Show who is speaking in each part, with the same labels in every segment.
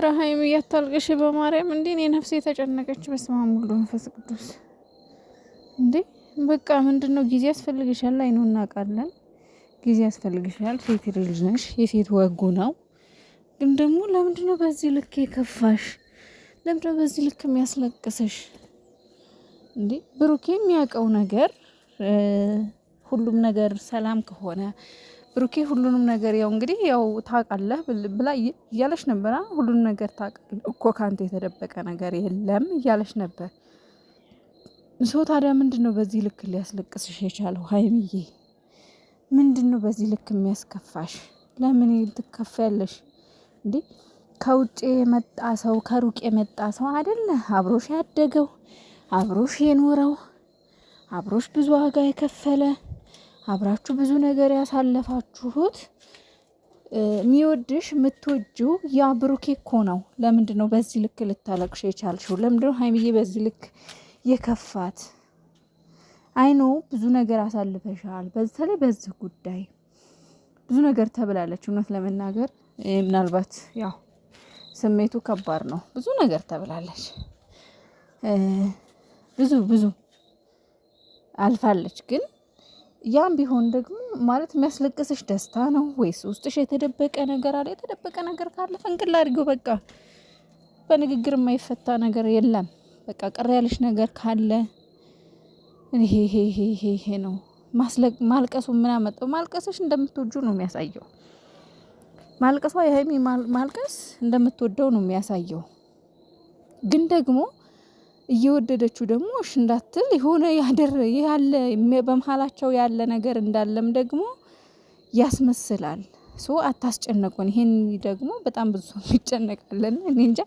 Speaker 1: ኧረ ሀይሚ እያታልቅሽ በማርያም እንዴ እኔ ነፍሴ የተጨነቀች። በስመ አብ ወወልድ ወመንፈስ ቅዱስ። እንዴ በቃ ምንድነው ጊዜ ያስፈልግሻል። አይ ነው እናውቃለን፣ ጊዜ ያስፈልግሻል። ሴት ልጅ ነሽ፣ የሴት ወጉ ነው። ግን ደግሞ ለምንድነው በዚህ ልክ የከፋሽ? ለምንድነው በዚህ ልክ የሚያስለቅስሽ? እንዴ ብሩኬ የሚያውቀው ነገር ሁሉም ነገር ሰላም ከሆነ ብሩኬ ሁሉንም ነገር ያው እንግዲህ ያው ታውቃለህ ብላ እያለች ነበር። ሁሉንም ነገር ታውቃለህ እኮ ካንተ የተደበቀ ነገር የለም እያለች ነበር። ሶ ታዲያ ምንድነው በዚህ ልክ ሊያስለቅስሽ የቻለው? ሀይሚዬ ምንድነው በዚህ ልክ የሚያስከፋሽ? ለምን ትከፋያለሽ እንዴ? ከውጭ የመጣ ሰው ከሩቅ የመጣ ሰው አይደለ አብሮሽ ያደገው አብሮሽ የኖረው አብሮሽ ብዙ ዋጋ የከፈለ አብራችሁ ብዙ ነገር ያሳለፋችሁት የሚወድሽ የምትወጂው ያ ብሩኬ እኮ ነው። ለምንድነው በዚህ ልክ ልታለቅሽ የቻልሽው? ለምንድነው ሀይሚዬ በዚህ ልክ የከፋት? አይኖ ብዙ ነገር አሳልፈሻል። በተለይ በዚህ ጉዳይ ብዙ ነገር ተብላለች። እውነት ለመናገር ምናልባት ያው ስሜቱ ከባድ ነው። ብዙ ነገር ተብላለች። ብዙ አልፋለች። ግን ያም ቢሆን ደግሞ ማለት የሚያስለቅስሽ ደስታ ነው ወይስ ውስጥሽ የተደበቀ ነገር አለ? የተደበቀ ነገር ካለ ፈንቅል አድርገው በቃ። በንግግር የማይፈታ ነገር የለም። በቃ ቅር ያለሽ ነገር ካለ ይሄ ነው። ማልቀሱ ምን አመጣው? ማልቀስሽ እንደምትወጁ ነው የሚያሳየው። ማልቀሷ የሀይሚ ማልቀስ እንደምትወደው ነው የሚያሳየው። ግን ደግሞ እየወደደችው ደግሞ እሺ እንዳትል የሆነ ያለ በመሃላቸው ያለ ነገር እንዳለም ደግሞ ያስመስላል። ሶ አታስጨነቁን። ይሄን ደግሞ በጣም ብዙ ሰው ይጨነቃለን። እኔ እንጃ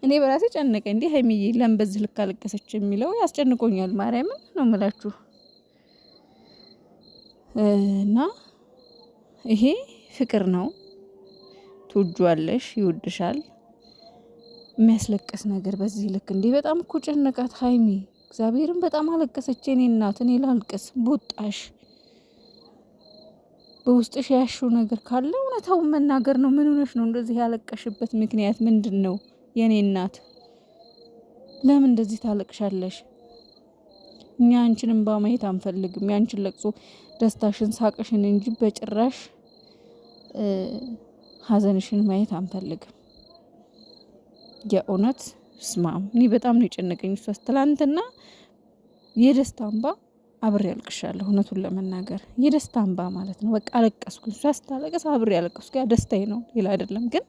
Speaker 1: እኔ በራሴ ጨነቀ። እንዴ ሀይሚዬ ለምን በዚህ ልክ አለቀሰች የሚለው ያስጨንቆኛል። ማርያምን ነው የምላችሁ። እና ይሄ ፍቅር ነው። ትወጂዋለሽ፣ ይወድሻል። የሚያስለቅስ ነገር በዚህ ልክ እንዴ! በጣም እኮ ጨነቃት ሀይሚ። እግዚአብሔርን በጣም አለቀሰች። እኔ እናት እኔ ላልቅስ ቦጣሽ። በውስጥሽ ያሽው ነገር ካለ እውነታውን መናገር ነው። ምን ሆነሽ ነው እንደዚህ ያለቀሽበት ምክንያት ምንድን ነው? የኔ እናት ለምን እንደዚህ ታለቅሻለሽ? እኛ አንቺን እንባ ማየት አንፈልግም። ያንቺን ለቅሶ ደስታሽን፣ ሳቅሽን እንጂ በጭራሽ ሀዘንሽን ማየት አንፈልግም። የእውነት ስማም እኔ በጣም ነው የጨነቀኝ። እሷስ ትላንትና የደስታ እንባ አብሬ ያልቅሻለሁ። እውነቱን ለመናገር የደስታ እንባ ማለት ነው። በቃ አለቀስኩ። እሷ ስታለቅስ አብሬ ያለቀስኩ። ያ ደስታዬ ነው፣ ሌላ አይደለም። ግን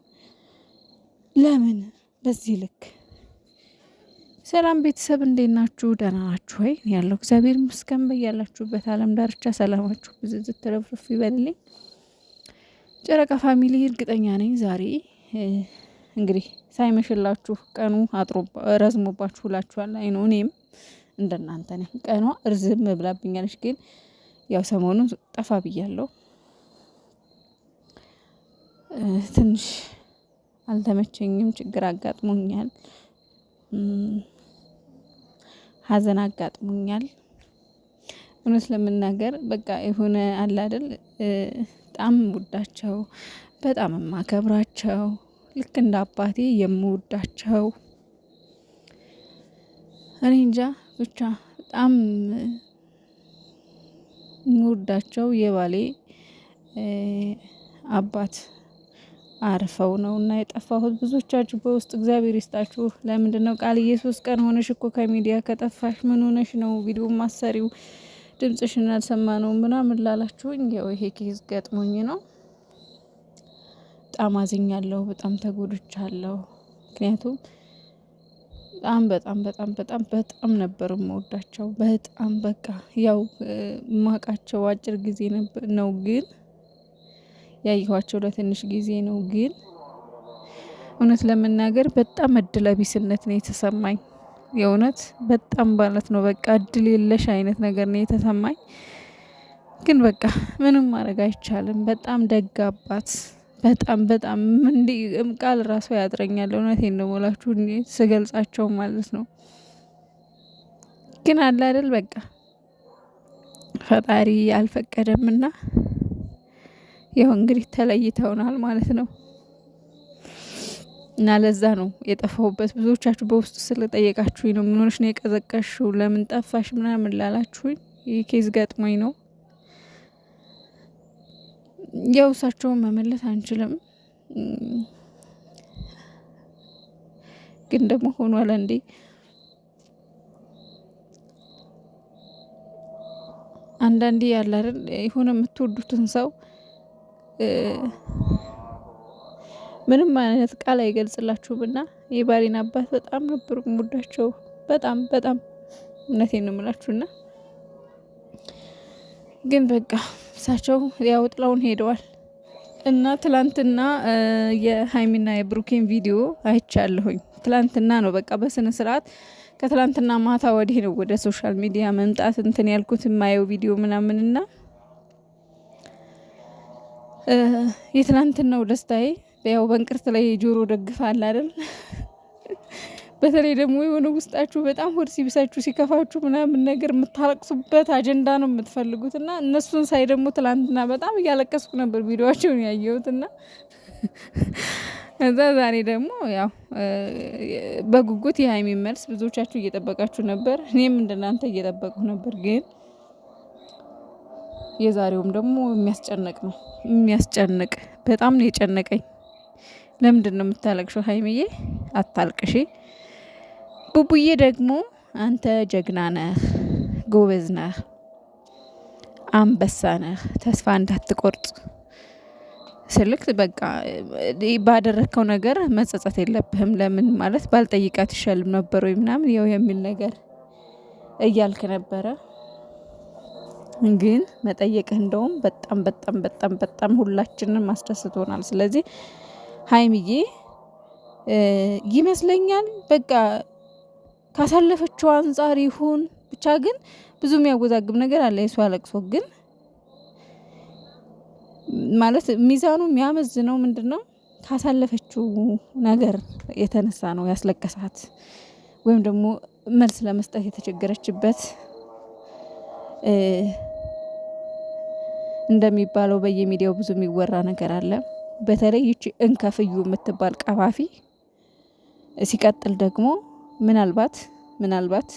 Speaker 1: ለምን በዚህ ልክ? ሰላም ቤተሰብ እንዴት ናችሁ? ደህና ናችሁ ወይ? ያለው እግዚአብሔር ይመስገን። በያላችሁበት ዓለም ዳርቻ ሰላማችሁ ብዝዝት ተረፍርፍ ይበልልኝ። ጨረቃ ፋሚሊ እርግጠኛ ነኝ ዛሬ እንግዲህ ሳይመሽላችሁ ቀኑ ረዝሞባችሁ ሁላችኋል። አይ ነው እኔም እንደናንተ ነኝ። ቀኗ እርዝም ብላብኛለች። ግን ያው ሰሞኑን ጠፋ ብያለሁ። ትንሽ አልተመቸኝም። ችግር አጋጥሞኛል። ሀዘን አጋጥሞኛል። እውነት ለመናገር በቃ የሆነ አለ አይደል በጣም የምወዳቸው በጣም የማከብራቸው ልክ እንደ አባቴ የምወዳቸው እኔ እንጃ ብቻ በጣም የምወዳቸው የባሌ አባት አርፈው ነው እና የጠፋሁት። ብዙዎቻችሁ በውስጥ እግዚአብሔር ይስጣችሁ። ለምንድነው ቃልዬ 3 ቀን ሆነሽ እኮ ከሚዲያ ከጠፋሽ ምን ሆነሽ ነው? ቪዲዮ ማሰሪው ድምጽሽን አልሰማ ነው ምናምን ላላችሁኝ ያው ይሄ ኬዝ ገጥሞኝ ነው። በጣም አዝኛለሁ። በጣም ተጎድቻለሁ። ምክንያቱም በጣም ነበር የምወዳቸው። በጣም በቃ ያው ማቃቸው አጭር ጊዜ ነው፣ ግን ያየኋቸው ለትንሽ ጊዜ ነው። ግን እውነት ለመናገር በጣም እድለቢስነት ነው የተሰማኝ። የእውነት በጣም ማለት ነው በቃ እድል የለሽ አይነት ነገር ነው የተሰማኝ። ግን በቃ ምንም ማድረግ አይቻልም። በጣም ደግ አባት፣ በጣም እንዲህ ቃል ራሱ ያጥረኛል። እውነቴን ነው የምላችሁ ስገልጻቸው ማለት ነው። ግን አለ አይደል በቃ ፈጣሪ አልፈቀደምና ያው እንግዲህ ተለይተውናል ማለት ነው። እና ለዛ ነው የጠፋሁበት። ብዙዎቻችሁ በውስጥ ስለጠየቃችሁኝ ነው ምን ሆነሽ ነው የቀዘቀሽው ለምን ጠፋሽ ምናምን ላላችሁኝ ይህ ኬዝ ገጥሞኝ ነው። ያው እሳቸውን መመለስ አንችልም፣ ግን ደግሞ ሆኗል እንዴ። አንዳንዴ ያለ አይደል የሆነ የምትወዱትን ሰው ምንም አይነት ቃል አይገልጽላችሁም። እና የባሌን አባት በጣም ነበር የምወዳቸው፣ በጣም በጣም እውነቴን ነው የምላችሁና ግን በቃ እሳቸው ያው ጥለውን ሄደዋል። እና ትላንትና የሀይሚና የብሩኬን ቪዲዮ አይቻለሁኝ። ትላንትና ነው በቃ በስነ ስርዓት ከትላንትና ማታ ወዲህ ነው ወደ ሶሻል ሚዲያ መምጣት እንትን ያልኩት የማየው ቪዲዮ ምናምንና የትላንትናው ደስታዬ ያው በእንቅርት ላይ ጆሮ ደግፋል አይደል። በተለይ ደግሞ የሆነ ውስጣችሁ በጣም ሆድ ሲብሳችሁ ሲከፋችሁ ምናምን ነገር የምታለቅሱበት አጀንዳ ነው የምትፈልጉት። እና እነሱን ሳይ ደግሞ ትላንትና በጣም እያለቀስኩ ነበር ቪዲዮቸውን ያየሁትና እዛ ዛሬ ደግሞ ያው በጉጉት የሀይሚን መልስ ብዙዎቻችሁ እየጠበቃችሁ ነበር። እኔም እንደናንተ እየጠበቅኩ ነበር። ግን የዛሬውም ደግሞ የሚያስጨንቅ ነው፣ የሚያስጨንቅ በጣም ነው የጨነቀኝ። ለምንድን ነው የምታለቅሽው ሀይሚዬ? አታልቅሺ። ቡቡዬ ደግሞ አንተ ጀግና ነህ፣ ጎበዝ ነህ፣ አንበሳ ነህ፣ ተስፋ እንዳትቆርጥ ስልክ በቃ ባደረግከው ነገር መጸጸት የለብህም። ለምን ማለት ባልጠይቃት ይሻልም ነበር ወይ ምናምን ያው የሚል ነገር እያልክ ነበረ። ግን መጠየቅህ እንደውም በጣም በጣም በጣም በጣም ሁላችንን ማስደስቶናል። ስለዚህ ሀይሚዬ ይመስለኛል በቃ ካሳለፈችው አንጻር ይሁን ብቻ ግን ብዙ የሚያወዛግብ ነገር አለ። የሷ ለቅሶ ግን ማለት ሚዛኑ የሚያመዝነው ምንድነው ካሳለፈችው ነገር የተነሳ ነው ያስለቀሳት፣ ወይም ደግሞ መልስ ለመስጠት የተቸገረችበት እንደሚባለው በየሚዲያው ብዙ የሚወራ ነገር አለ። በተለይ ይቺ እንከፍዩ የምትባል ቀፋፊ፣ ሲቀጥል ደግሞ ምናልባት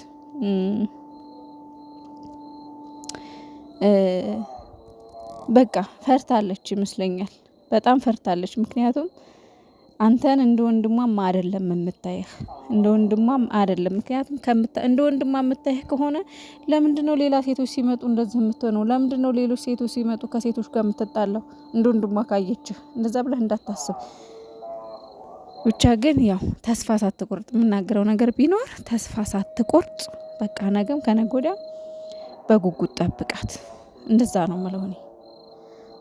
Speaker 1: በቃ ፈርታለች ይመስለኛል። በጣም ፈርታለች። ምክንያቱም አንተን እንደ ወንድሟም አይደለም የምታየህ፣ እንደ ወንድሟም አይደለም። ምክንያቱም እንደ ወንድሟ የምታየህ ከሆነ ለምንድነው ሌላ ሴቶች ሲመጡ እንደዚህ የምትሆነው? ለምንድነው ሌሎች ሴቶች ሲመጡ ከሴቶች ጋር የምትጣላው? እንደ ወንድሟ ካየችህ እንደዛ ብለህ እንዳታስብ። ብቻ ግን ያው ተስፋ ሳትቆርጥ የምናገረው ነገር ቢኖር ተስፋ ሳትቆርጥ በቃ ነገም ከነገ ወዲያ በጉጉት ጠብቃት። እንደዛ ነው የምለው እኔ።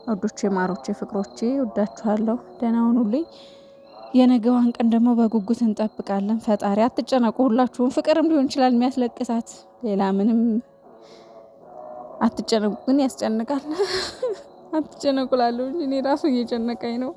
Speaker 1: ወዶቼ፣ ማሮቼ፣ ፍቅሮቼ ወዳችኋለሁ። ደህና ሁኑልኝ። የነገዋን ቀን ደግሞ በጉጉት እንጠብቃለን። ፈጣሪ አትጨነቁ ሁላችሁም። ፍቅርም ሊሆን ይችላል የሚያስለቅሳት፣ ሌላ ምንም አትጨነቁ። ግን ያስጨንቃል። አትጨነቁ ላለሁ እንጂ እኔ ራሱ እየጨነቀኝ ነው።